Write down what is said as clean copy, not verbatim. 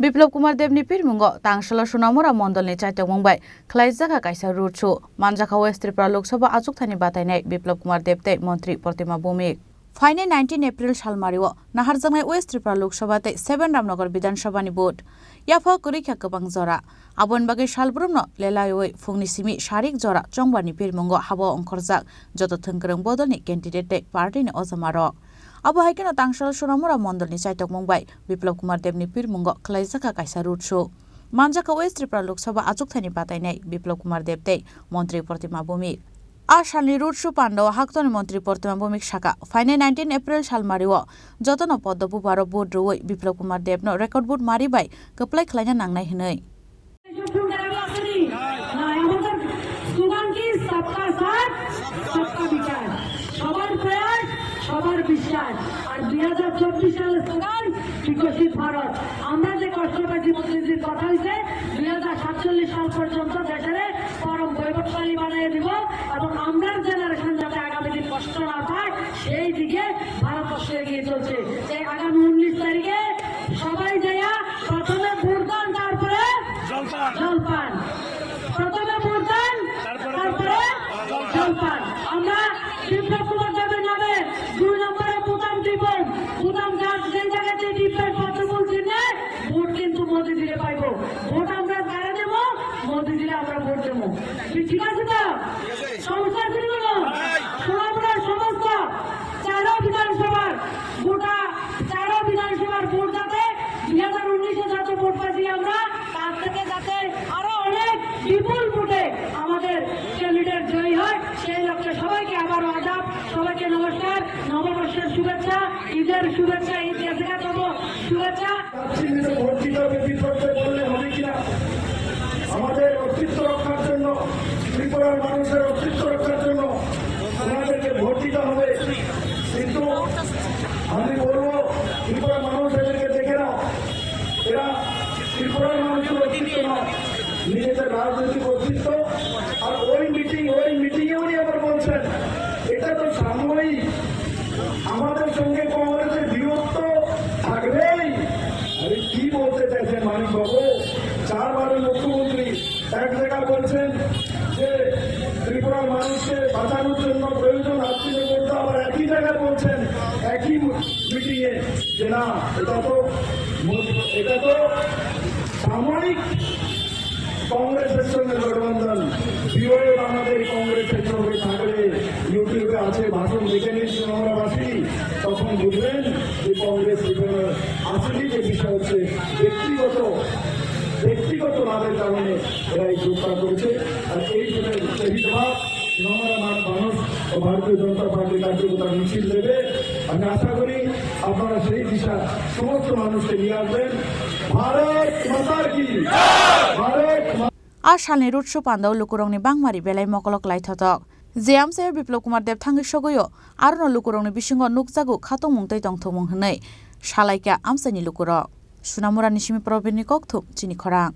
বিপ্লব কুমার দেবনি পিরমুঙ্গ তাংশালা সোনামুরা মন্ডলনি চাইতক মুম্বাই খ্লাইজাকা কাইসা রুট শো মানজাখা ওয়েস্ট ত্রিপুরা লোকসভা আচুকथानि बातायनाय बिप्लब कुमार देब तै मंत्री प्रतिमा भौमिक फाइने 19 एप्रिल सालमारिओ नाहारजांनाय वेस्ट त्रिपुरा लोकसभा तै 7 रामनगर विधानसभानि भोट याफा कुरिखा गोबां जरा आबन बागै सालब्रुमनो लेलायै फुंनि सिमि सारिक जरा चंबानि पिरमुंग हाबो अंखरजाक जत थोंगोरों बदलनि कैंडिडेट तै पार्टीनि अजमारक अब हाइकेनो तांशाल सोनामुरा मण्डलनि चाइतक मुंबाई बिप्लब कुमार देबनि पिरमुंग ख्लाइजाका काइसा रुट शो मानजाखा वेस्ट त्रिपुरा लोकसभा आचुकथानि बातायनाय बिप्लब कुमार देब तै मंत्री प्रतिमा भौमिक आसालनि रुट शो पांडव हाक्तनि मंत्री प्रतिमा भौमिक शाखा फाइने 19 एप्रिल सालमारिओ जतन पद्मबु बारो बोर्ड रोय बिप्लब कुमार देबनो रेकर्ड बोर्ड मारिबाय कप्लाय खलायना नांनाय हनै সবার বিশ্বাস আর 2024 সালের স্লোগান বিকশিত ভারত। আমরা যে কষ্টটা জীবননীতির কথা হয়েছে 2047 সাল পর্যন্ত দেশের পরম বৈভবশালী বানিয়ে দিব এবং আমরা জেনারেশন যাতে আগামী দিন কষ্ট না পায় সেই দিকে ভারতবর্ষ এগিয়ে চলছে। এই আগামী 19 তারিখে সবাই যাইয়া প্রথমে ভোটদান তারপরে জলপান প্রথমে ভোটদান তারপরে জলপান আমরা বিপ্লব কুমার দেবের নামে 2 নম্বরে বুতাম দিব বুতাম গাছ যে জায়গাতে ডিপের পত্র বলছি না ভোট কিন্তু মোদি দিলে পাইব ভোট আমরা গাড়ি দেব মোদি দিলে আমরা ভোট দেব ঠিক আছে তো সমস্যা ছিল না সোনামুড়ার সমস্ত 4 বিধানসভার গোটা 4 বিধানসভার ভোট যাতে 2019 যত ভোট পাচ্ছি আমরা তার থেকে যাতে আরো অনেক বিপুল ভোটে আমাদের ক্যান্ডিডেট জয়ী হয় সেই লক্ষ্যে সবাইকে আবারও আদাব সবাইকে নমস্কার নববর্ষের শুভেচ্ছা ঈদের শুভেচ্ছা ঈদ তব শুভেচ্ছা আমাদের অস্তিত্ব রক্ষার জন্য ত্রিপুরার মানুষের অস্তিত্ব রক্ষার জন্য ওনাদেরকে ভোট দিতে হবে কিন্তু আমি বলবো ত্রিপুরার মানুষ এদেরকে দেখে নাও এরা ত্রিপুরার মানুষের অস্তিত্ব নয় নিজেদের রাজনৈতিক অস্তিত্ব আর ওই মিটিংয়ে উনি আবার বলছেন এটা তো সাময়িক আমাদের সঙ্গে কংগ্রেসের বিরোধ থাকবেই আরে কি বলতে চাইছেন মানিক বাবু 4 বারের মুখ্যমন্ত্রী এক জায়গা বলছেন যে ত্রিপুরার মানুষকে বাঁচানোর জন্য প্রয়োজন আত্মীয় করতে আবার একই জায়গায় বলছেন একই মিটিংয়ে যে না এটা তো সাময়িক কংগ্রেসের সঙ্গে গঠবন্ধন বিরোধ আমাদের কংগ্রেসের সঙ্গে থাকলে ইউটিউবে আছে ভাষণ দেখে নিয়েছি আমরাবাসী তখন বুঝবেন যে কংগ্রেস আসলে যে বিষয় হচ্ছে ব্যক্তিগত লাভের কারণে এরা এই যোগদান করেছে আর এই শহীদভাব মানুষ ও ভারতীয় জনতা পার্টির কার্যকর্তা মিছিল দেবে আমি আশা করি আপনারা সেই দিশা সমস্ত মানুষকে নিয়ে আসবেন ভারত মাতার কি ভারত आसालनि रुट शो पांडव लुकुरंनि बांमारि बेलाय मकलक लाइथाथक जेआम सायाव बिप्लब कुमार देब थांगि सगयो आरो लुकुरंनि बिसिंग नुकजागु खाथं मुंतै दंथमं हनै सालायका आमसानि लुकुरक सुनामुरानि सिमि प्रबिरनि ककथुम चिनि खरां।